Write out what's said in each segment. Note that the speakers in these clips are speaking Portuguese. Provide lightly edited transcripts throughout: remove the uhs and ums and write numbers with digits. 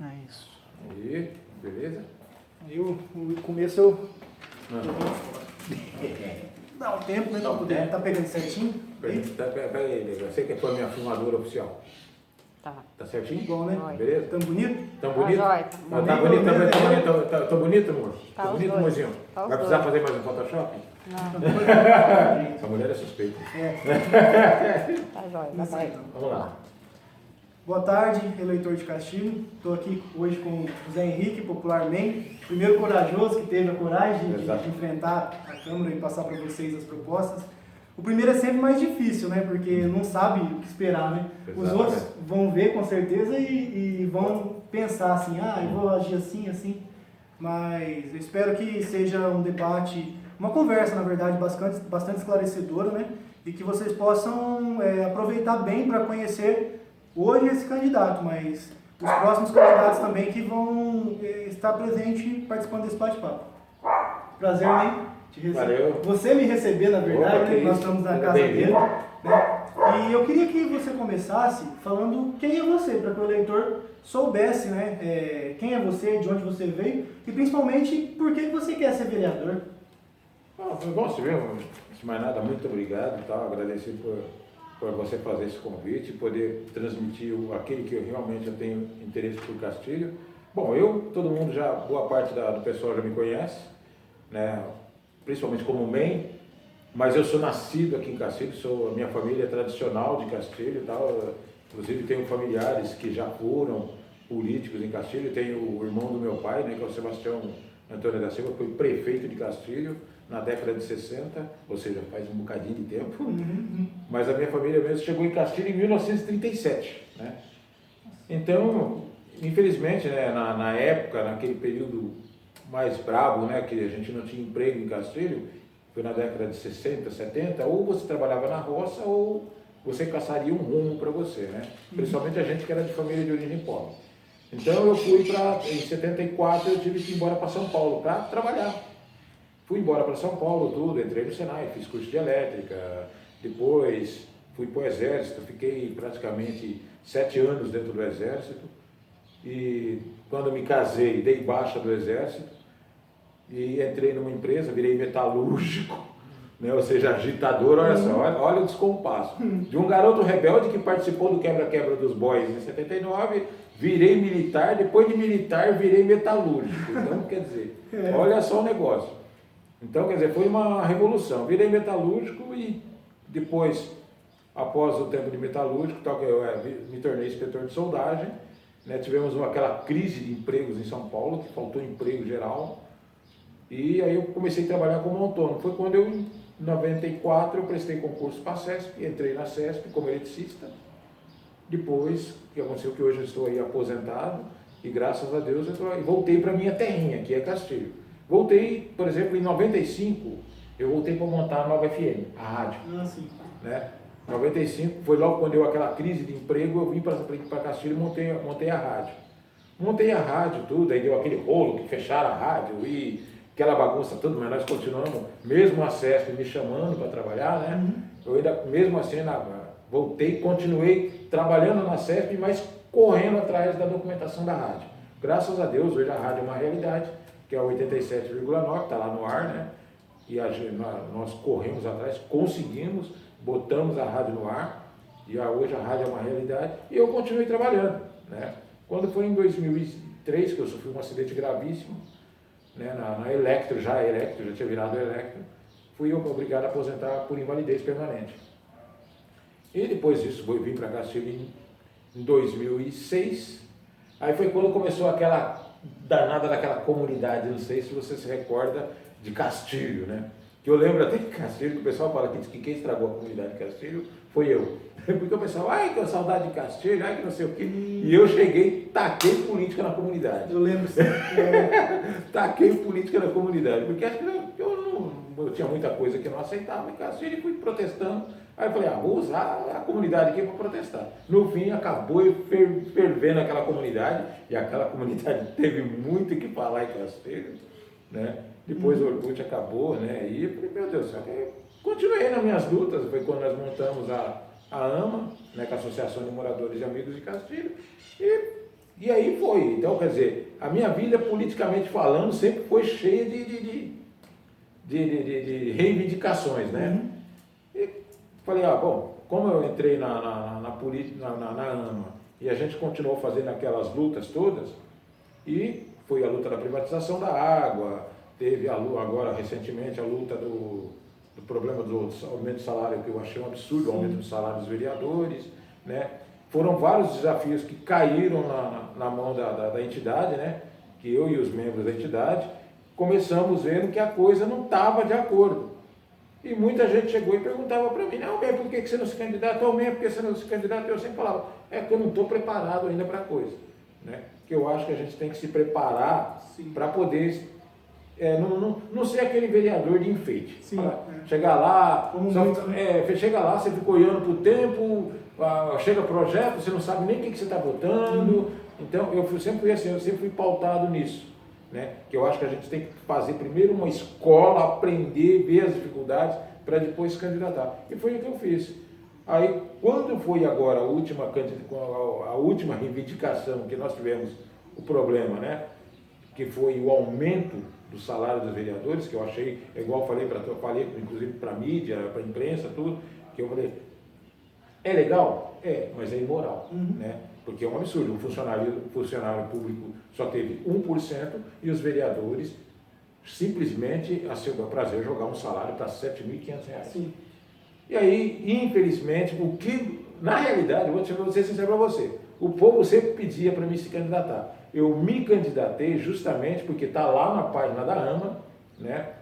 É isso. Aí, beleza? O começo eu Não. vou fora. Dá um tempo, né? Dá um tempo. Tá pegando certinho? Peraí, você que foi a minha filmadora oficial. Tá. Tá certinho? Bom, né? Oi. Beleza? Tão bonito? Tão Tá bonito? jóia. Tá bonito também? Tá bonito, amor? Tá Tá os bonito, dois. mozinho? Tá os Vai precisar dois. fazer mais um Photoshop? Não, Essa mulher é suspeita. tá jóia. Tá Isso bem. então. Vamos lá. Boa tarde, eleitor de Castilho. Estou aqui hoje com o José Henrique, popularmente, primeiro corajoso que teve a coragem de Exato. enfrentar a Câmara e passar para vocês as propostas. O primeiro é sempre mais difícil, né? Porque não sabe o que esperar, né? Os Exatamente. outros vão ver com certeza e vão pensar assim, eu vou agir assim, assim. Mas eu espero que seja um debate, uma conversa, na verdade, bastante esclarecedora, né? E que vocês possam aproveitar bem para conhecer hoje esse candidato, mas os próximos candidatos também que vão estar presentes participando desse bate-papo. Prazer, né? Te receber. Valeu. Você me receber, na verdade, Opa, que né? Nós isso. estamos na Seja casa bem-vindo. dele. Né? E eu queria que você começasse falando quem é você, para que o eleitor soubesse, né? Quem é você, de onde você veio e principalmente por que você quer ser vereador. Foi bom você mesmo. Antes de mais nada, muito obrigado. Tá? Agradecer por você fazer esse convite, poder transmitir aquele que eu realmente tenho interesse por Castilho. Bom, todo mundo já, boa parte do pessoal já me conhece, né? Principalmente como MEM, mas eu sou nascido aqui em Castilho, a minha família é tradicional de Castilho e tal, inclusive tenho familiares que já foram políticos em Castilho, tenho o irmão do meu pai, né, que é o Sebastião Antônio da Silva, foi prefeito de Castilho na década de 60, ou seja, faz um bocadinho de tempo, mas a minha família mesmo chegou em Castilho em 1937, né? Então, infelizmente, né, na época, naquele período mais bravo, né, que a gente não tinha emprego em Castilho, foi na década de 60, 70, ou você trabalhava na roça ou você caçaria um rumo para você, né? Principalmente a gente que era de família de origem pobre. Então eu em 74 eu tive que ir embora para São Paulo para trabalhar. Fui embora para São Paulo, tudo, entrei no Senai, fiz curso de elétrica, depois fui para o Exército, fiquei praticamente 7 anos dentro do Exército, e quando me casei, dei baixa do Exército, e entrei numa empresa, virei metalúrgico, né? Ou seja, agitador, olha só, olha o descompasso. De um garoto rebelde que participou do quebra-quebra dos boys em 79, virei militar, depois de militar virei metalúrgico. Então, quer dizer, olha só o negócio. Então, quer dizer, foi uma revolução. Virei metalúrgico e depois, após o tempo de metalúrgico, eu me tornei inspetor de soldagem, né? Tivemos aquela crise de empregos em São Paulo, que faltou emprego geral. E aí eu comecei a trabalhar como autônomo. Foi quando em 94, eu prestei concurso para a CESP, entrei na CESP como eletricista. Depois, o que aconteceu que hoje eu estou aí aposentado, e graças a Deus eu voltei para a minha terrinha, que é Castilho. Voltei, por exemplo, em 95, eu voltei para montar a Nova FM, a rádio. Sim. Né? 95, foi logo quando deu aquela crise de emprego, eu vim para Castilho e montei a rádio. Montei a rádio, tudo, aí deu aquele rolo que fecharam a rádio e aquela bagunça toda, mas nós continuamos, mesmo a CESP me chamando para trabalhar, né? Eu ainda, mesmo assim, voltei, continuei trabalhando na CESP, mas correndo atrás da documentação da rádio. Graças a Deus, hoje a rádio é uma realidade, que é a 87,9, está lá no ar, né? E nós corremos atrás, conseguimos, botamos a rádio no ar, e hoje a rádio é uma realidade, e eu continuei trabalhando, né? Quando foi em 2003 que eu sofri um acidente gravíssimo, né, na Electro, já tinha virado Electro, fui eu obrigado a aposentar por invalidez permanente. E depois disso, vim para Castilho em 2006, aí foi quando começou aquela danada daquela comunidade, não sei se você se recorda, de Castilho, né? Que eu lembro até de Castilho, que o pessoal fala que quem estragou a comunidade de Castilho foi eu. Porque o pessoal, que saudade de Castilho, que não sei o quê. E eu cheguei, taquei política na comunidade. Eu lembro sim. Taquei política na comunidade, porque acho que eu tinha muita coisa que eu não aceitava em Castilho e fui protestando. Aí eu falei, vou usar a comunidade aqui para protestar. No fim, acabou fervendo aquela comunidade, e aquela comunidade teve muito o que falar em Castilho, né? Depois o Orkut acabou, né? E eu falei, meu Deus, continuei nas minhas lutas. Foi quando nós montamos a AMA, né, que é a Associação de Moradores e Amigos de Castilho, e E aí foi. Então, quer dizer, a minha vida, politicamente falando, sempre foi cheia de reivindicações, né? E falei, bom, como eu entrei na política, na AMA, e a gente continuou fazendo aquelas lutas todas, e foi a luta da privatização da água, teve agora, recentemente, a luta do problema do aumento do salário, que eu achei um absurdo, o aumento do salário dos vereadores, né? Foram vários desafios que caíram na mão da entidade, né? Que eu e os membros da entidade começamos vendo que a coisa não estava de acordo. E muita gente chegou e perguntava para mim, não, bem, por que você não se candidata? Ou bem, por que você não se candidata? Eu sempre falava, é que eu não estou preparado ainda para a coisa, né? Que eu acho que a gente tem que se preparar para poder não ser aquele vereador de enfeite. Chegar lá, chega lá, você fica olhando para o tempo, chega projeto, você não sabe nem o que você está votando. Então, eu sempre fui assim, eu sempre fui pautado nisso, né? Que eu acho que a gente tem que fazer primeiro uma escola, aprender, ver as dificuldades, para depois se candidatar. E foi o que eu fiz. Aí, quando foi agora a última reivindicação que nós tivemos o problema, né? Que foi o aumento do salário dos vereadores, que eu achei, igual eu falei inclusive para a mídia, para a imprensa, tudo, que eu falei, é legal? É, mas é imoral, né? Porque é um absurdo, um funcionário público só teve 1% e os vereadores simplesmente, a seu prazer, jogar um salário para R$ 7.500. Sim. E aí, infelizmente, na realidade, vou ser sincero para você, o povo sempre pedia para mim se candidatar. Eu me candidatei justamente porque está lá na página da AMA, né,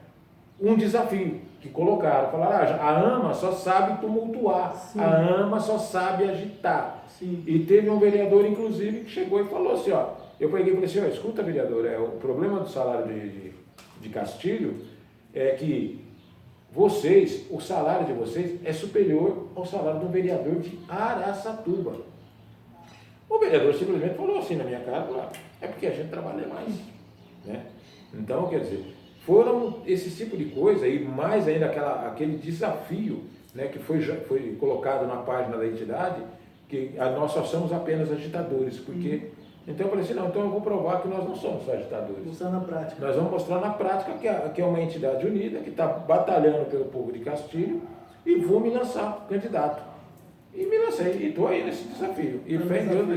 um desafio que colocaram. Falaram, a AMA só sabe tumultuar, Sim. a AMA só sabe agitar. Sim. E teve um vereador, inclusive, que chegou e falou assim, eu peguei e falei assim, escuta, vereador, o problema do salário de Castilho é que o salário de vocês é superior ao salário do vereador de Araçatuba. O vereador simplesmente falou assim na minha cara, é porque a gente trabalha mais, né? Então, quer dizer, foram esse tipo de coisa e mais ainda aquele desafio, né, que foi colocado na página da entidade, que nós só somos apenas agitadores, porque... Então eu falei assim, então eu vou provar que nós não somos só agitadores. Mostrar na prática. Nós vamos mostrar na prática que é uma entidade unida, que está batalhando pelo povo de Castilho, e vou me lançar candidato. E me lancei, e estou aí nesse desafio. E fé em Deus,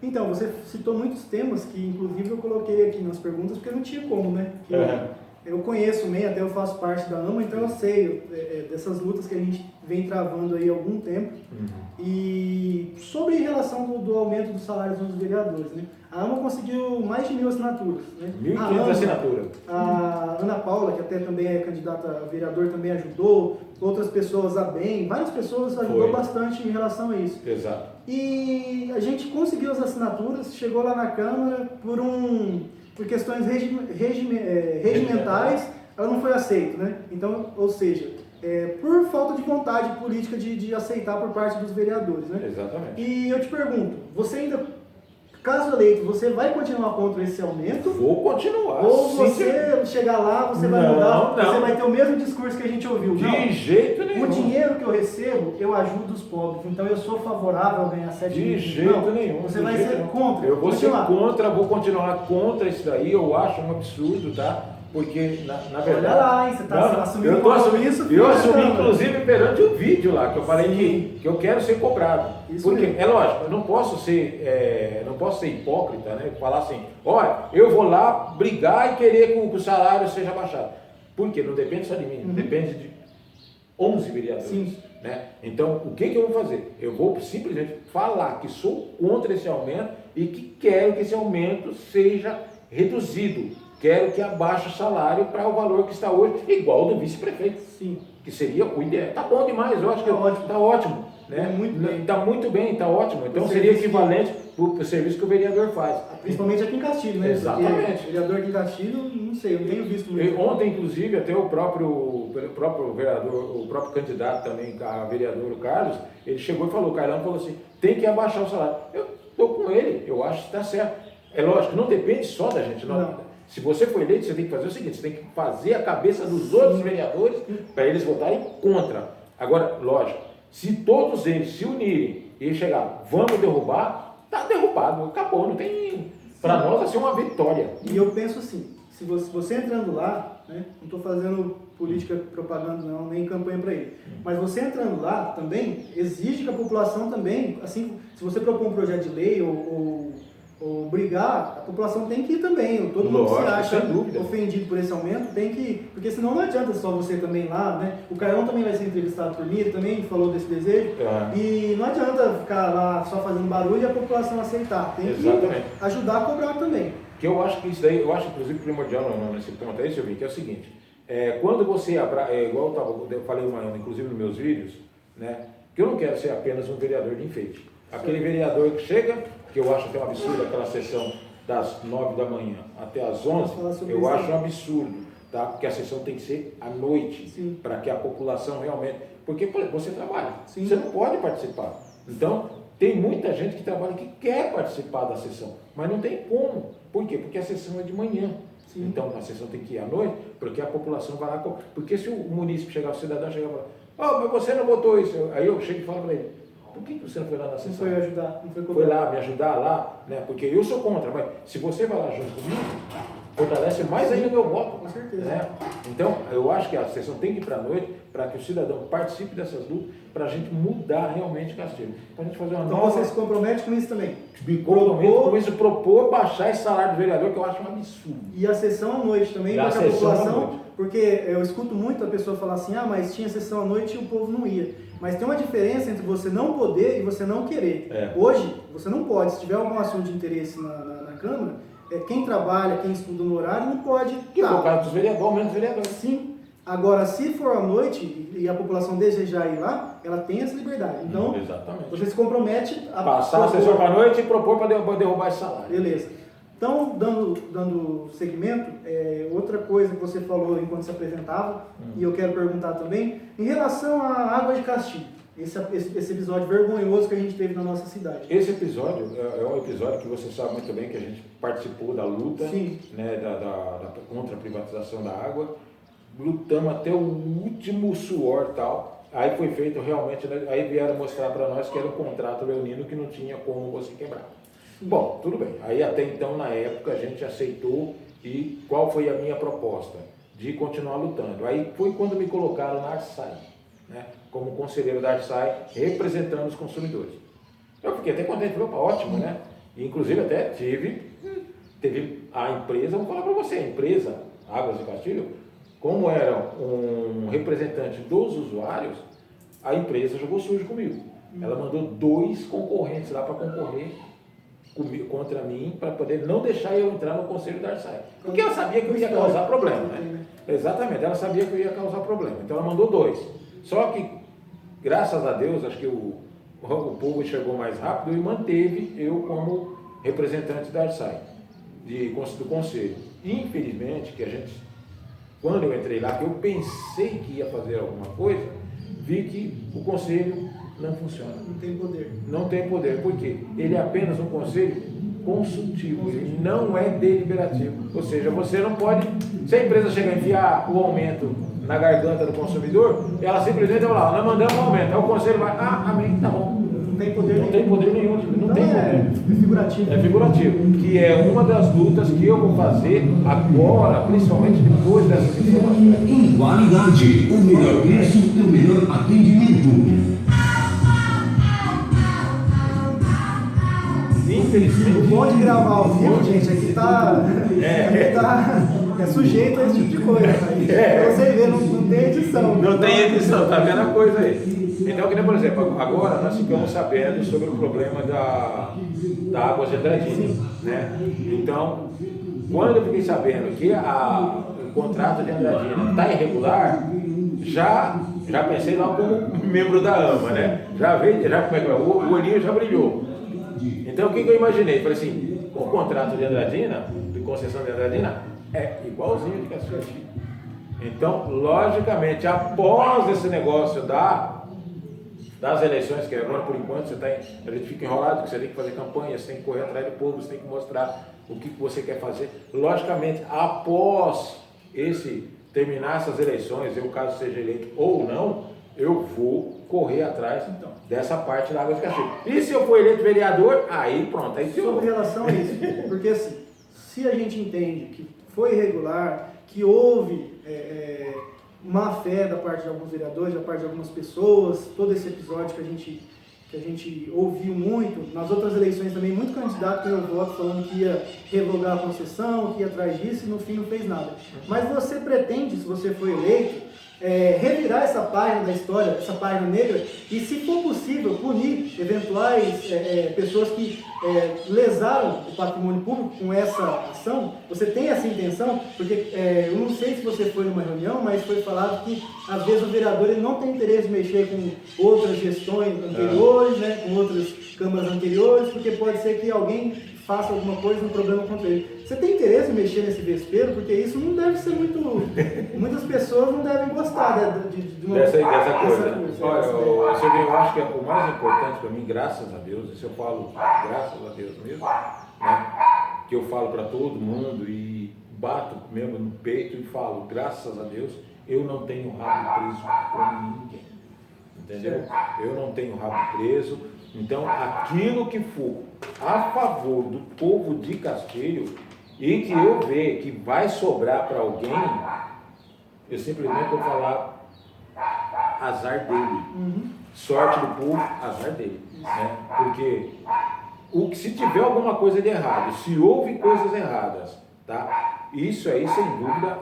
Então, você citou muitos temas que, inclusive, eu coloquei aqui nas perguntas, porque não tinha como, né? Eu conheço o MEI, até eu faço parte da AMA, então eu sei dessas lutas que a gente vem travando aí há algum tempo. E sobre relação do aumento dos salários dos vereadores, né? A AMA conseguiu mais de 1.000 assinaturas, né? 1.500 assinaturas. A Ana Paula, que até também é candidata a vereador, também ajudou. Outras pessoas, a BEM, várias pessoas ajudou bastante em relação a isso. Exato. E a gente conseguiu as assinaturas, chegou lá na Câmara por questões regimentais, ela não foi aceita, né? Então, ou seja, por falta de vontade política de aceitar por parte dos vereadores, né? Exatamente. E eu te pergunto, você ainda, caso eleito, você vai continuar contra esse aumento? Vou continuar. Ou você chegar lá, você vai mudar, você vai ter o mesmo discurso que a gente ouviu? De jeito nenhum. O dinheiro que eu recebo, eu ajudo os pobres, então eu sou favorável a ganhar 7 mil. De jeito nenhum. Você vai ser contra. Eu vou ser contra, vou continuar contra isso daí, eu acho um absurdo, tá? Porque, na verdade... Olha lá, hein? Você está assumindo eu compromisso. Eu assumi, inclusive, perante o vídeo lá, que eu falei que eu quero ser cobrado. Isso porque, mesmo. é lógico, eu não posso ser hipócrita, né? Falar assim, olha, eu vou lá brigar e querer que o salário seja baixado. Por quê? Não depende só de mim, depende de 11 vereadores. Sim. Né? Então, o que eu vou fazer? Eu vou simplesmente falar que sou contra esse aumento e que quero que esse aumento seja reduzido. Quero que abaixe o salário para o valor que está hoje, igual ao do vice-prefeito. Sim. Que seria o ideal. Está bom demais, eu acho que está ótimo. Né? Está muito bem, está ótimo. Então seria equivalente para o serviço que o vereador faz. Principalmente aqui em Castilho, né? Exatamente. Porque vereador aqui em Castilho, não sei, eu não tenho visto muito. Ontem, inclusive, até o próprio vereador, o próprio candidato também, a vereador, o Carlos, ele chegou e falou, o Carlão falou assim, tem que abaixar o salário. Eu estou com ele, eu acho que está certo. É lógico, não depende só da gente, não. Se você for eleito, você tem que fazer o seguinte, você tem que fazer a cabeça dos outros vereadores para eles votarem contra. Agora, lógico, se todos eles se unirem e chegar, vamos derrubar, tá derrubado, acabou, não tem... Para nós vai ser uma vitória. E eu penso assim, se você entrando lá, né, não estou fazendo política propaganda não, nem campanha para ele, mas você entrando lá também, exige que a população também, assim, se você propor um projeto de lei ou brigar, a população tem que ir também. Todo mundo que se acha ofendido por esse aumento tem que ir, porque senão não adianta só você também ir lá, né? O Carlão também vai ser entrevistado por mim, ele também falou desse desejo, e não adianta ficar lá só fazendo barulho e a população aceitar, tem que ajudar a cobrar também. Que eu acho que isso daí, eu acho inclusive primordial nesse ponto aí, Silvinho, que é o seguinte, quando você igual eu falei inclusive nos meus vídeos, né, que eu não quero ser apenas um vereador de enfeite. Aquele vereador que chega, que eu acho até um absurdo, aquela sessão das 9 da manhã até as 11, eu acho um absurdo, tá? Porque a sessão tem que ser à noite, para que a população realmente... Porque você trabalha, você não pode participar. Então, tem muita gente que trabalha que quer participar da sessão, mas não tem como. Por quê? Porque a sessão é de manhã. Então, a sessão tem que ir à noite, porque a população vai lá... Porque se o munícipe chegar, o cidadão chegar e falar, mas você não botou isso. Aí eu chego e falo para ele, por que você não foi lá na sessão? Não foi ajudar, não foi cobrar. Foi lá me ajudar lá, né? Porque eu sou contra, mas se você vai lá junto comigo, fortalece mais ainda o meu voto. Com certeza. Né? Então, eu acho que a sessão tem que ir para a noite, para que o cidadão participe dessas lutas, para a gente mudar realmente Castilho. Para a gente fazer uma então nova... você se compromete com isso também? Me comprometo com isso, propor baixar esse salário do vereador, que eu acho um absurdo. E a sessão à noite também, para que a população... Porque eu escuto muito a pessoa falar assim, mas tinha sessão à noite e o povo não ia. Mas tem uma diferença entre você não poder e você não querer. Hoje, você não pode. Se tiver algum assunto de interesse na Câmara, quem trabalha, quem estuda no horário, não pode. Que é o caso dos vereadores, menos vereadores. Sim. Agora, se for à noite e a população desejar ir lá, ela tem essa liberdade. Então, você se compromete a passar a sessão para a noite e propor para derrubar esse salário. Beleza. Então, dando segmento, outra coisa que você falou enquanto se apresentava, e eu quero perguntar também, em relação à Água de Castilho, esse episódio vergonhoso que a gente teve na nossa cidade. Esse episódio é um episódio que você sabe muito bem que a gente participou da luta, né, contra a privatização da água, lutamos até o último suor e tal, aí foi feito realmente, aí vieram mostrar para nós que era um contrato leonino que não tinha como você quebrar. Bom, tudo bem. Aí até então, na época, a gente aceitou e qual foi a minha proposta? De continuar lutando. Aí foi quando me colocaram na Arsai, né? Como conselheiro da Arsai, representando os consumidores. Eu fiquei até contente, falei, ótimo, né? E, inclusive até teve a empresa, vou falar para você, a empresa Águas de Castilho, como era um representante dos usuários, a empresa jogou sujo comigo. Ela mandou 2 concorrentes lá para concorrer contra mim, para poder não deixar eu entrar no conselho da Arsai. Porque ela sabia que eu ia causar problema, né? Exatamente, ela sabia que eu ia causar problema. Então ela mandou 2. Só que, graças a Deus, acho que o povo chegou mais rápido e manteve eu como representante da Arsai, do conselho. Infelizmente, quando eu entrei lá, que eu pensei que ia fazer alguma coisa, vi que o conselho não funciona. Não tem poder. Não tem poder, por quê? Ele é apenas um conselho consultivo, ele não é deliberativo. Ou seja, você não pode, se a empresa chegar a enfiar o aumento na garganta do consumidor, ela simplesmente vai lá, nós mandamos um aumento, aí o conselho vai, amém, tá bom. Não tem poder nenhum. Não tem poder nenhum, não tem poder. É figurativo. É figurativo, que é uma das lutas que eu vou fazer agora, principalmente depois dessas informações. Em qualidade, o melhor preço e o melhor atendimento. Infelizmente. O bom de gravar ao vivo, gente, aqui é sujeito a esse tipo de coisa. Pra você ver, não tem edição. Não tem edição, tá vendo a coisa aí. Então, que nem, por exemplo, agora nós ficamos sabendo sobre o problema da água de Andradina, né? Então, quando eu fiquei sabendo que o contrato de Andradina está irregular, já pensei lá como membro da AMA, né? Como é que é? O olhinho já brilhou. Então, o que eu imaginei? Falei assim, o contrato de Andradina, de concessão de Andradina, é igualzinho de Castilho. Então, logicamente, após esse negócio das eleições, que agora, por enquanto, a gente fica enrolado, porque você tem que fazer campanha, você tem que correr atrás do povo, você tem que mostrar o que você quer fazer. Logicamente, após terminar essas eleições, eu caso seja eleito ou não, eu vou correr atrás Então. dessa parte da água de Castilho. E se eu for eleito vereador, aí pronto, aí piorou. Sobre relação a isso, porque assim, se a gente entende que foi irregular, que houve má fé da parte de alguns vereadores, da parte de algumas pessoas, todo esse episódio que a gente ouviu muito, nas outras eleições também, muito candidato ganhou voto falando que ia revogar a concessão, que ia atrás disso e no fim não fez nada. Mas você pretende, se você for eleito, revirar essa página da história, essa página negra, e se for possível, punir eventuais pessoas que lesaram o patrimônio público com essa ação? Você tem essa intenção? Porque eu não sei se você foi numa reunião, mas foi falado que às vezes o vereador ele não tem interesse em mexer com outras gestões anteriores, né, com outras câmaras anteriores, porque pode ser que alguém faça alguma coisa, um problema contra ele. Você tem interesse em mexer nesse vespeiro? Porque isso não deve ser muito... Muitas pessoas não devem gostar de uma... Dessa coisa. Olha, Olha, eu acho que o mais importante para mim, graças a Deus, isso eu falo graças a Deus mesmo, né, que eu falo para todo mundo e bato mesmo no peito e falo, graças a Deus, eu não tenho rabo preso com ninguém. Entendeu? Eu não tenho rabo preso. Então, aquilo que for a favor do povo de Castilho e que eu ver que vai sobrar para alguém, eu simplesmente vou falar azar dele. Sorte do povo, azar dele. Né? Porque se tiver alguma coisa de errado, se houve coisas erradas, tá? Isso aí, sem dúvida,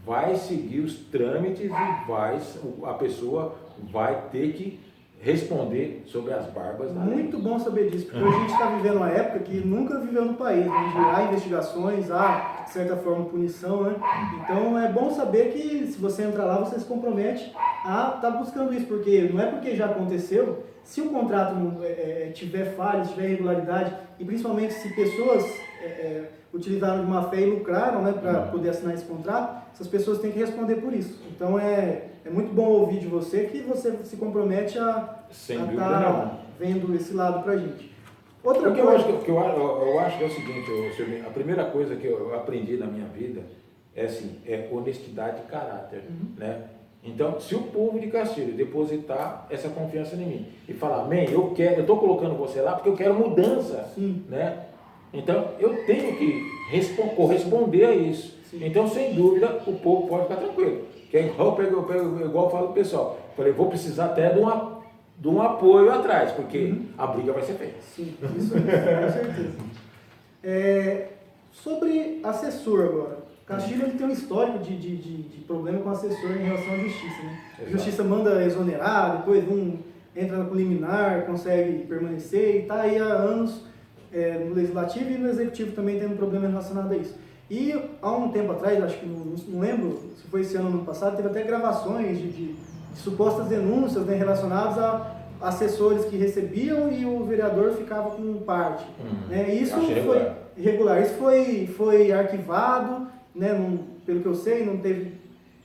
vai seguir os trâmites e a pessoa vai ter que responder sobre as barbas da lei. muito bom saber disso, porque hoje a gente está vivendo uma época que nunca viveu no país, onde há investigações, há, de certa forma, punição, né? Então é bom saber que se você entrar lá, você se compromete a estar buscando isso, porque não é porque já aconteceu, se o contrato tiver falhas, tiver irregularidade, e principalmente se pessoas utilizaram de má fé e lucraram, né, para poder assinar esse contrato, essas pessoas têm que responder por isso. Então é muito bom ouvir de você que você se compromete a estar vendo esse lado pra gente. Outra Porque coisa... eu acho que é o seguinte, a primeira coisa que eu aprendi na minha vida é honestidade de caráter, né? Então, se o povo de Castilho depositar essa confiança em mim e falar, amém, eu estou colocando você lá porque eu quero mudança, né? Então, eu tenho que corresponder a isso. Sim. Então, sem dúvida, o povo pode ficar tranquilo. Que é igual eu falo pro pessoal, falei, vou precisar até de um apoio atrás, porque a briga vai ser feita. Sim, isso com certeza. Sobre assessor agora. Castilho ele tem um histórico de problema com assessor em relação à justiça, né? A justiça manda exonerar, depois entra com liminar, consegue permanecer e está aí há anos no Legislativo e no Executivo também tendo problema relacionado a isso. E há um tempo atrás, acho que não lembro se foi esse ano ou ano passado, teve até gravações de supostas denúncias, né, relacionadas a assessores que recebiam e o vereador ficava com parte. Né? Isso foi irregular. Isso foi arquivado, né, pelo que eu sei, não teve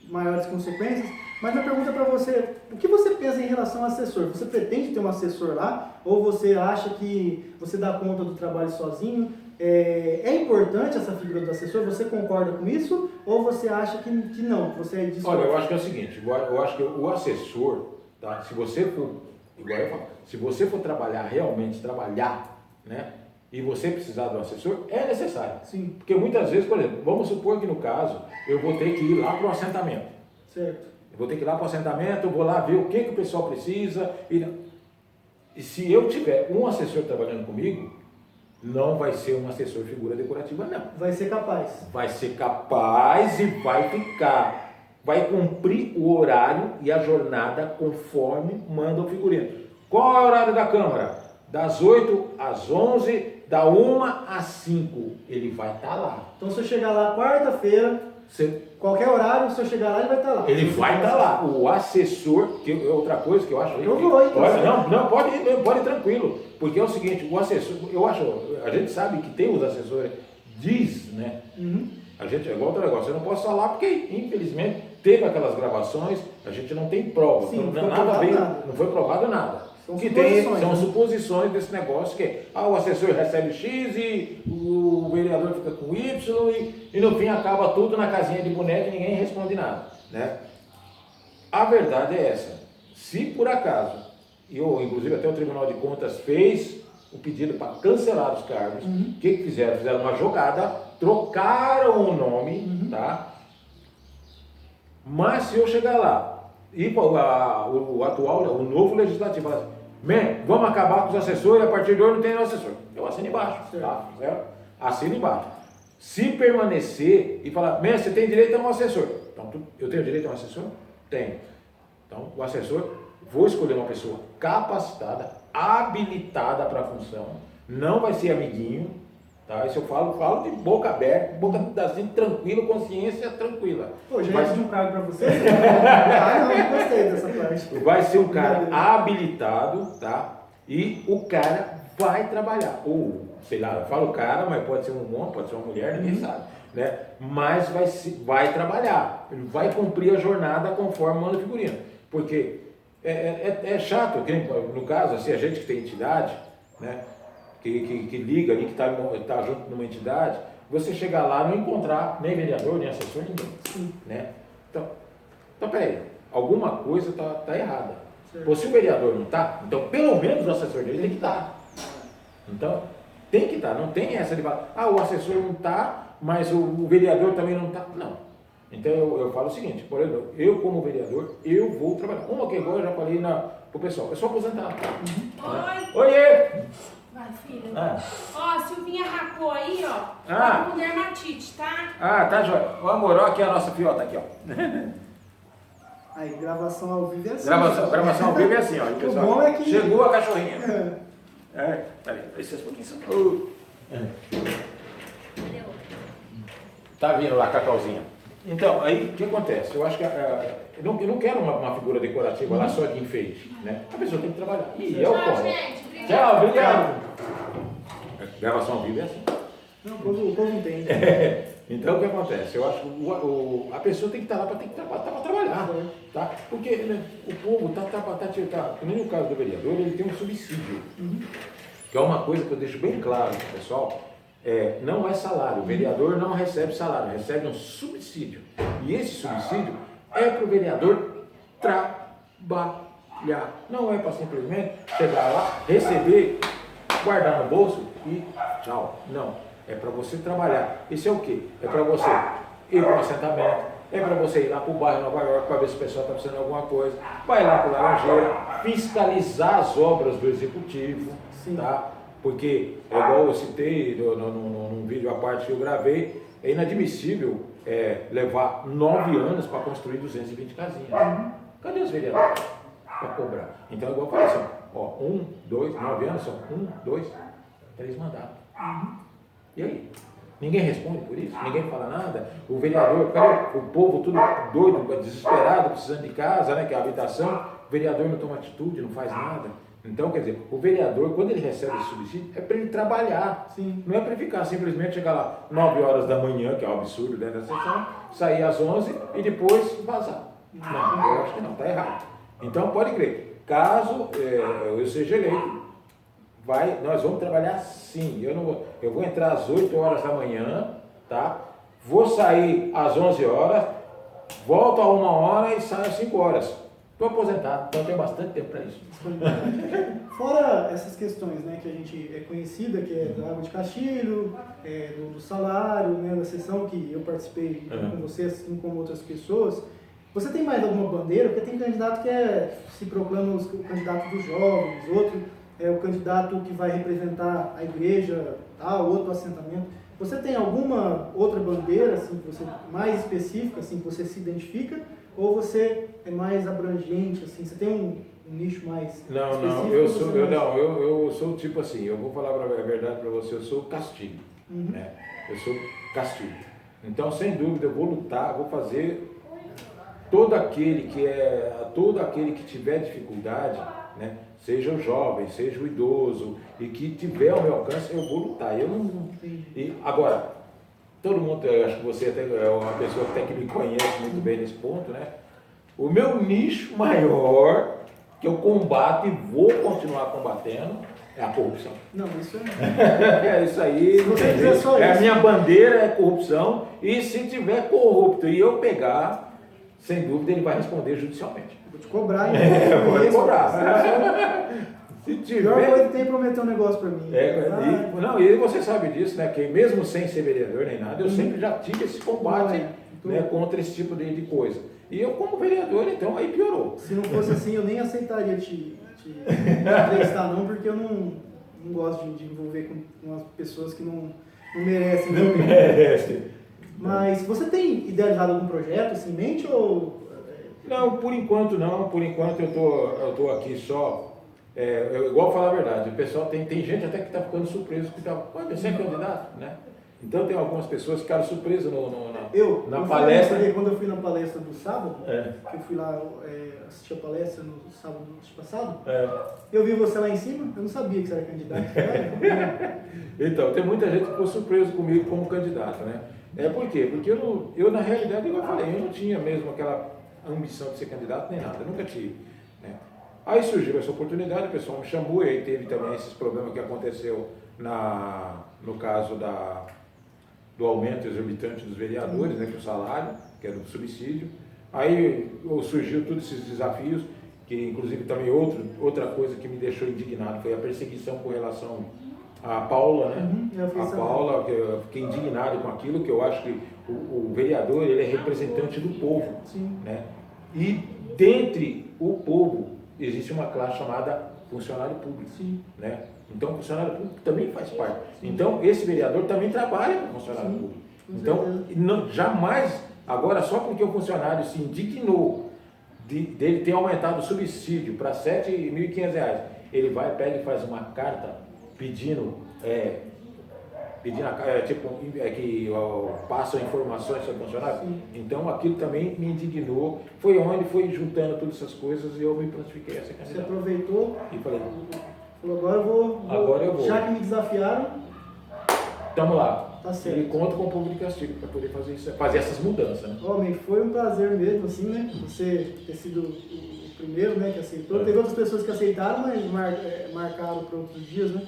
maiores consequências. Mas minha pergunta para você, o que você pensa em relação ao assessor? Você pretende ter um assessor lá? Ou você acha que você dá conta do trabalho sozinho? É importante essa figura do assessor? Você concorda com isso? Ou você acha que não? Você é Olha, eu acho que é o seguinte, eu acho que o assessor, tá? Se você for, igual eu falo, se você for realmente trabalhar, né? E você precisar de um assessor, é necessário. Sim. Porque muitas vezes, por exemplo, vamos supor que no caso, eu vou ter que ir lá para o assentamento. Certo. Eu vou ter que ir lá para o assentamento, vou lá ver o que o pessoal precisa. E se eu tiver um assessor trabalhando comigo, não vai ser um assessor figura decorativa, não. Vai ser capaz. Vai ser capaz e vai cumprir o horário e a jornada conforme manda o figurino. Qual é o horário da Câmara? Das 8 às 11, da 1 às 5. Ele vai estar lá. Então se eu chegar lá quarta-feira, qualquer horário, se eu chegar lá, ele vai estar lá. Ele vai estar lá. O assessor, que é outra coisa que eu acho... Eu vou, então. Não, pode ir tranquilo. Porque é o seguinte, o assessor, a gente sabe que tem os assessores, né? A gente, é igual outro negócio, eu não posso falar porque, infelizmente, teve aquelas gravações, a gente não tem prova. Sim, não foi provado nada. São São suposições desse negócio que o assessor recebe X e o vereador fica com Y e no fim acaba tudo na casinha de boneca e ninguém responde nada, né? A verdade é essa. Se por acaso, inclusive até o Tribunal de Contas fez o pedido para cancelar os cargos, o que fizeram? Fizeram uma jogada, trocaram o nome, tá? Mas se eu chegar lá e o novo legislativo falar assim, vamos acabar com os assessores, a partir de hoje não tem assessor. Eu assino embaixo, tá? Assino embaixo. Se permanecer e falar, você tem direito a um assessor. Então, eu tenho direito a um assessor? Tenho. Então, o assessor, vou escolher uma pessoa capacitada, habilitada para a função, não vai ser amiguinho, tá? Isso eu falo de boca aberta, boca assim, tranquila, consciência tranquila. Pô, já é de um cargo para você? Não gostei dessa parte. Vai ser um cara habilitado, tá? E o cara vai trabalhar. Ou, sei lá, eu falo cara, mas pode ser um homem, pode ser uma mulher, ninguém sabe, né? Mas vai trabalhar, ele vai cumprir a jornada conforme manda o figurino. Porque é chato, no caso, assim, a gente que tem entidade, né? Que liga ali, que está junto numa entidade, você chegar lá e não encontrar nem vereador, nem assessor, ninguém. Né? Então, peraí, alguma coisa está errada. Ou se o vereador não está, então pelo menos o assessor dele tem que estar. Então, tem que estar, não tem essa de falar, o assessor não está, mas o vereador também não está. Não. Então eu falo o seguinte, por exemplo, eu como vereador, eu vou trabalhar. Uma que agora eu já falei pro pessoal, eu sou aposentado. Oi! Oiê! Vai, filho. Ó, a Silvinha racou aí, ó. Ah. Com dermatite, tá? Tá, joia. O amor, ó, aqui a nossa fiota, aqui, ó. Aí, gravação ao vivo é assim. Gravação ao vivo é assim, ó. O Pessoal, bom é que... chegou a cachorrinha. Peraí, licença um pouquinho só. Tá vindo lá a Cacauzinha. Então, aí, o que acontece? Eu acho que eu não quero uma figura decorativa lá só de enfeite, né? A pessoa tem que trabalhar. E é o Tchau, ponto. gente. Obrigada. Tchau, obrigado. Gravação ao vivo é assim. Não, o povo entende. Então, o que acontece? Eu acho que a pessoa tem que estar lá para trabalhar, tá? Porque né, o povo nem no caso do vereador, ele tem um subsídio, que é uma coisa que eu deixo bem claro para o pessoal, não é salário, o vereador não recebe salário, recebe um subsídio. E esse subsídio é para o vereador trabalhar, não é para simplesmente chegar lá, receber, guardar no bolso e tchau, não. É para você trabalhar. Isso é o quê? É para você ir para um assentamento, é para você ir lá para o bairro Nova York para ver se o pessoal está precisando de alguma coisa, vai lá para o Laranjeira, fiscalizar as obras do executivo, tá? Porque, igual eu citei num vídeo à parte que eu gravei, é inadmissível levar 9 anos para construir 220 casinhas. Cadê os vereadores para cobrar? Então, igual eu falei assim, 9 anos são 1, 2, 3 mandatos. E aí? Ninguém responde por isso? Ninguém fala nada? O vereador, o povo tudo doido, desesperado, precisando de casa, né, que é a habitação, o vereador não toma atitude, não faz nada. Então, quer dizer, o vereador, quando ele recebe esse subsídio, é para ele trabalhar. Sim. Não é para ele ficar simplesmente chegar lá 9 horas da manhã, que é um absurdo dentro da sessão, sair às 11 e depois vazar. Não, eu acho que não, está errado. Então, pode crer, caso eu seja eleito, nós vamos trabalhar sim. Eu vou entrar às 8 horas da manhã, tá? Vou sair às 11 horas, volto a 1 hora e saio às 5 horas. Estou aposentado, então tenho bastante tempo para isso. Fora essas questões, né, que a gente é conhecida, que é da água de Castilho, do salário, né, da sessão que eu participei com você, assim como outras pessoas, você tem mais alguma bandeira? Porque tem candidato que se proclama o candidato dos jovens, outro é o candidato que vai representar a igreja, outro assentamento. Você tem alguma outra bandeira assim, que você, mais específica, assim, que você se identifica? Ou você é mais abrangente? Assim, você tem um nicho mais específico? Não, eu sou tipo assim, eu vou falar a verdade para você, eu sou Castilho. Né? Eu sou Castilho. Então, sem dúvida, eu vou lutar, vou fazer todo aquele que tiver dificuldade, né? Seja o jovem, seja o idoso, e que tiver ao meu alcance, eu vou lutar. Agora, todo mundo, eu acho que você até é uma pessoa até que me conhece muito bem nesse ponto, né? O meu nicho maior, que eu combato e vou continuar combatendo, é a corrupção. Não, isso isso aí, se você quiser só a isso. minha bandeira é corrupção, e se tiver corrupto e eu pegar, sem dúvida ele vai responder judicialmente. Vou te cobrar, hein? Pode cobrar. Se Pior coisa tiver... que tem prometer um negócio pra mim. E você sabe disso, né? Que mesmo sem ser vereador nem nada, eu sempre já tive esse combate né, contra esse tipo de coisa. E eu, como vereador, então, aí piorou. Se não fosse assim, eu nem aceitaria te entrevistar, não, porque eu não gosto de envolver com umas pessoas que não merecem. Não merece. Mas você tem idealizado algum projeto assim, em mente ou... Não, por enquanto não. Por enquanto eu tô aqui só... igual falar a verdade, o pessoal tem gente até que está ficando surpreso, que está, você é candidato, né? Então tem algumas pessoas que ficaram surpresas na palestra. Quando eu fui na palestra do sábado, que eu fui lá assistir a palestra no sábado passado, eu vi você lá em cima, eu não sabia que você era candidato. Então, tem muita gente que ficou surpreso comigo como candidato, né? Por quê? Porque eu na realidade, igual eu falei, eu não tinha mesmo aquela ambição de ser candidato nem nada, eu nunca tive, né? Aí surgiu essa oportunidade, o pessoal me chamou, e aí teve também esses problemas que aconteceu no caso do aumento exorbitante dos vereadores, né, que o salário, que era do subsídio. Aí surgiu todos esses desafios, que inclusive também outra coisa que me deixou indignado foi a perseguição com relação à Paula, né? A Paula, que eu fiquei indignado com aquilo, que eu acho que o vereador, ele é representante do povo, né? E dentre o povo existe uma classe chamada funcionário público, né? Então, o funcionário público também faz parte. Então, esse vereador também trabalha com o funcionário público. Então, jamais, agora, só porque o funcionário se indignou dele ter aumentado o subsídio para R$ 7.500, ele vai, pega e faz uma carta pedindo que passam informações sobre o funcionário. Então, aquilo também me indignou. Foi onde foi juntando todas essas coisas e eu me prontifiquei a ser candidato. Você aproveitou e falei, agora eu vou. Já que me desafiaram, estamos lá. Tá certo. E conto com o povo de Castilho para poder fazer essas mudanças, né? Homem, foi um prazer mesmo, assim, né? Você ter sido o primeiro, né, que aceitou. Teve outras pessoas que aceitaram, mas marcaram para outros dias, né?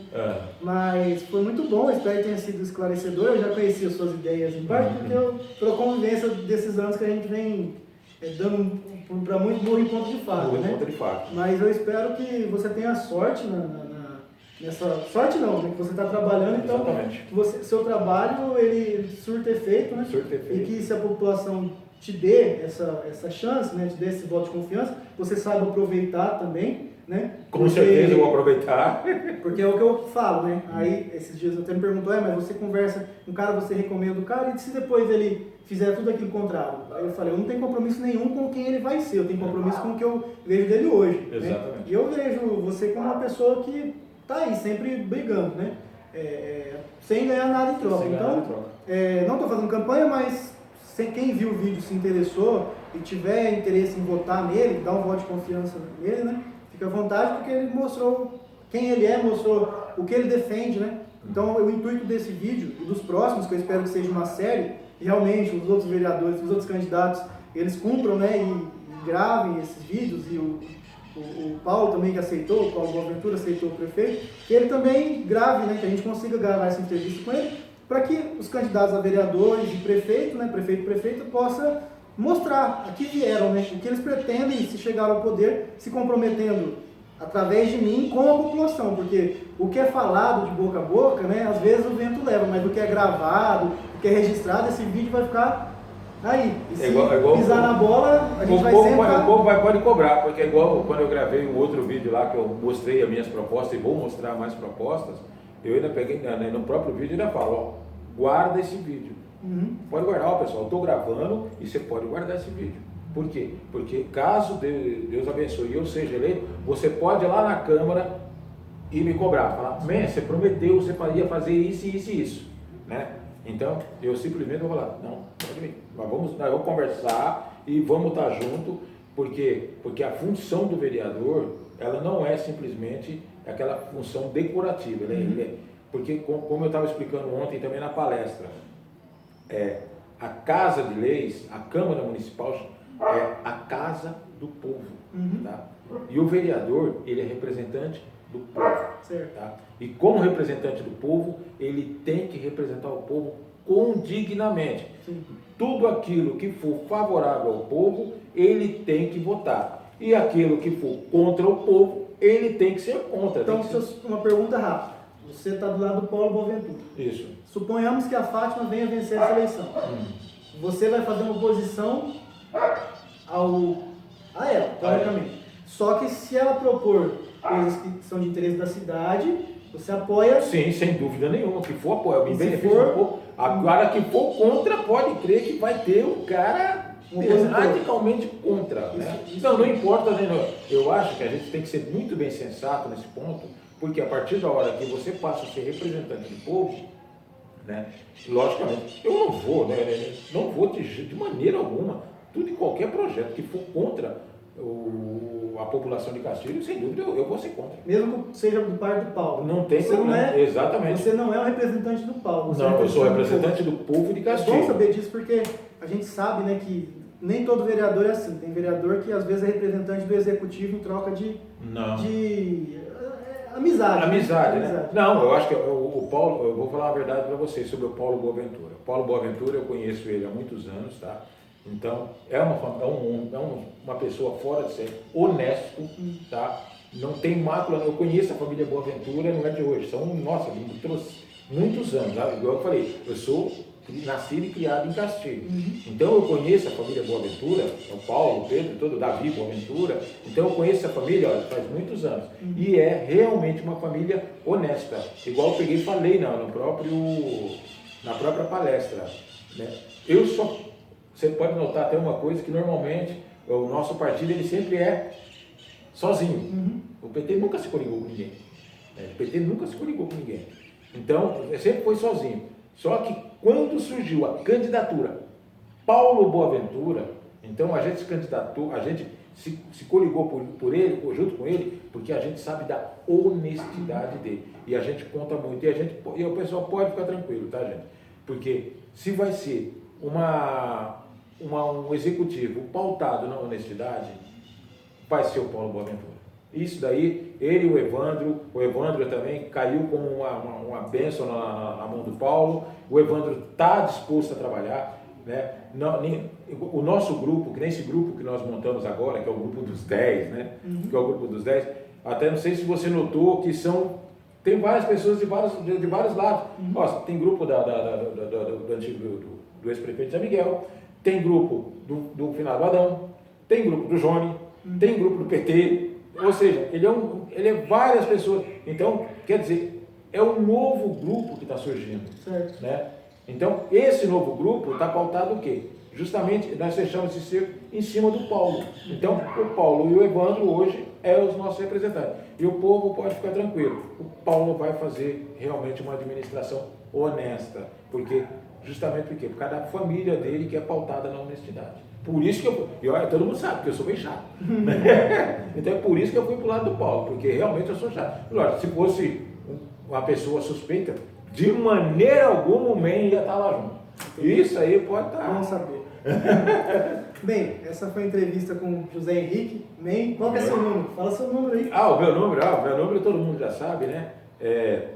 Mas foi muito bom, espero que tenha sido esclarecedor. Eu já conhecia suas ideias em parte, porque pela convivência desses anos que a gente vem dando para muito burro em ponto de faca, né? Mas eu espero que você tenha sorte nessa... Sorte não, né? Que você está trabalhando, então seu trabalho ele surta efeito, né? E que se a população te dê essa chance, né? Te dê esse voto de confiança, você saiba aproveitar também, né? Com certeza eu vou aproveitar. Porque é o que eu falo, né? Aí esses dias eu até me perguntou, mas você conversa com o cara, você recomenda o cara, e se depois ele fizer tudo aquilo contrário? Aí eu falei, eu não tenho compromisso nenhum com quem ele vai ser, eu tenho compromisso com o que eu vejo dele hoje. Exatamente. Né? E eu vejo você como uma pessoa que tá aí sempre brigando, né? Sem ganhar nada em troca. Não estou fazendo campanha, mas quem viu o vídeo se interessou e tiver interesse em votar nele, dar um voto de confiança nele, né? Fica à vontade, porque ele mostrou quem ele é, mostrou o que ele defende, né? Então, o intuito desse vídeo e dos próximos, que eu espero que seja uma série, realmente os outros vereadores, os outros candidatos, eles cumpram, né? E gravem esses vídeos, e o Paulo também que aceitou, o Paulo Boaventura aceitou o prefeito, que ele também grave, né? Que a gente consiga gravar essa entrevista com ele, para que os candidatos a vereadores e prefeito, né? Prefeito e prefeita, possa mostrar a que vieram, né? O que eles pretendem se chegar ao poder, se comprometendo através de mim com a população, porque o que é falado de boca a boca, né? Às vezes o vento leva, mas o que é gravado, o que é registrado, esse vídeo vai ficar aí. E se pisar na bola, a gente vai sempre... O povo pode cobrar, porque é igual quando eu gravei um outro vídeo lá, que eu mostrei as minhas propostas e vou mostrar mais propostas, eu ainda peguei, no próprio vídeo ainda falo, ó, guarda esse vídeo. Pode guardar, ó, pessoal, eu estou gravando e você pode guardar esse vídeo. Por quê? Porque caso Deus abençoe e eu seja eleito, você pode ir lá na Câmara e me cobrar, falar, você prometeu, você ia fazer isso, isso e isso, né? Então, eu simplesmente vou falar, não, pode vir, nós vamos conversar e vamos estar junto, porque a função do vereador, ela não é simplesmente aquela função decorativa, porque como eu estava explicando ontem também na palestra, a Casa de Leis, a Câmara Municipal é a casa do povo, tá? E o vereador, ele é representante do povo. Certo. Tá? E como representante do povo, ele tem que representar o povo condignamente. Sim. Tudo aquilo que for favorável ao povo, ele tem que votar. E aquilo que for contra o povo, ele tem que ser contra. Então, tem que ser... uma pergunta rápida. Você está do lado do Paulo Boaventura. Isso. Suponhamos que a Fátima venha vencer essa eleição. Você vai fazer uma oposição a ela, teoricamente. Só que se ela propor coisas que são de interesse da cidade, você apoia. Sim, sem dúvida nenhuma. Que for apoiar, me E se beneficia for- um pouco. Agora, que for contra, pode crer que vai ter um cara Um opositor. radicalmente contra. Né? Isso. Então, não importa, né? Eu acho que a gente tem que ser muito bem sensato nesse ponto, porque a partir da hora que você passa a ser representante do povo, né, logicamente, eu não vou, né, não vou de maneira alguma, tudo e qualquer projeto que for contra a população de Castilho, sem dúvida, eu vou ser contra. Mesmo que seja do pai do Paulo. Não tem Você não problema, é, exatamente. Você não é o representante do Paulo. Você é Não, eu sou representante representante do povo de do povo. É Castilho. bom saber disso porque a gente sabe, né, que nem todo vereador é assim. Tem vereador que às vezes é representante do executivo em troca de Não. amizade. Amizade, né? Não, eu acho que o Paulo, eu vou falar a verdade para vocês sobre o Paulo Boaventura. O Paulo Boaventura, eu conheço ele há muitos anos, tá? Então, é uma pessoa fora de série, honesto, tá? Não tem mácula, eu conheço a família Boaventura, não é de hoje, são, nossa, muitos anos, tá? Igual eu falei, eu sou nascido e criado em Castilho. Então eu conheço a família Boaventura, o Paulo, o Pedro, todo o Davi Boaventura. Então eu conheço a família, olha, faz muitos anos. E é realmente uma família honesta. Igual eu peguei e falei na própria palestra. Né? Você pode notar até uma coisa que normalmente o nosso partido ele sempre é sozinho. O PT nunca se coligou com ninguém. Né? O PT nunca se coligou com ninguém. Então, sempre foi sozinho. Só que quando surgiu a candidatura Paulo Boaventura, então a gente se candidatou, a gente se coligou por ele, junto com ele, porque a gente sabe da honestidade dele. E a gente conta muito. E o pessoal pode ficar tranquilo, tá, gente? Porque se vai ser um executivo pautado na honestidade, vai ser o Paulo Boaventura. Isso daí, ele e o Evandro também caiu como uma bênção na mão do Paulo. O Evandro está disposto a trabalhar, né? O nosso grupo, que nem esse grupo que nós montamos agora, que é o grupo dos 10, né? Que é o grupo dos 10, até não sei se você notou que tem várias pessoas de vários lados. Nossa, tem grupo do antigo do ex-prefeito Zé Miguel, tem grupo do finado Adão, tem grupo do Johnny, tem grupo do PT. Ou seja, ele é várias pessoas. Então, quer dizer, é um novo grupo que está surgindo. Certo. Né? Então, esse novo grupo está pautado o quê? Justamente, nós fechamos esse cerco em cima do Paulo. Então, o Paulo e o Evandro hoje é os nossos representantes. E o povo pode ficar tranquilo. O Paulo vai fazer realmente uma administração honesta. Justamente porque? Por causa da família dele que é pautada na honestidade. Por isso que olha, todo mundo sabe que eu sou bem chato. Então é por isso que eu fui pro lado do Paulo, porque realmente eu sou chato. Lógico, se fosse uma pessoa suspeita, de maneira alguma o MEN ia estar lá junto. Isso aí pode estar. Vamos saber. Bem, essa foi a entrevista com o José Henrique MEN. Qual que é seu número? Fala seu número aí. O meu número todo mundo já sabe, né? É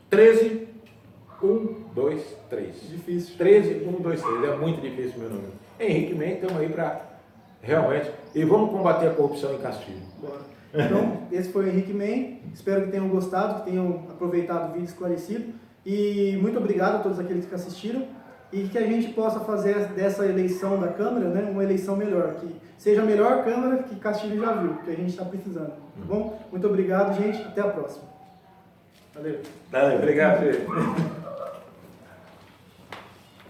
13 1 2 3. Difícil. 13 1 2 3. É muito difícil o meu número. Henrique MEN, estamos aí para realmente. E vamos combater a corrupção em Castilho. Bora. Então, esse foi o Henrique MEN. Espero que tenham gostado, que tenham aproveitado o vídeo esclarecido. E muito obrigado a todos aqueles que assistiram. E que a gente possa fazer dessa eleição da Câmara, né, uma eleição melhor. Que seja a melhor Câmara que Castilho já viu, que a gente está precisando. Tá bom? Muito obrigado, gente. Até a próxima. Valeu. Obrigado, gente.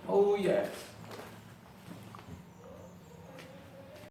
Oh, yes.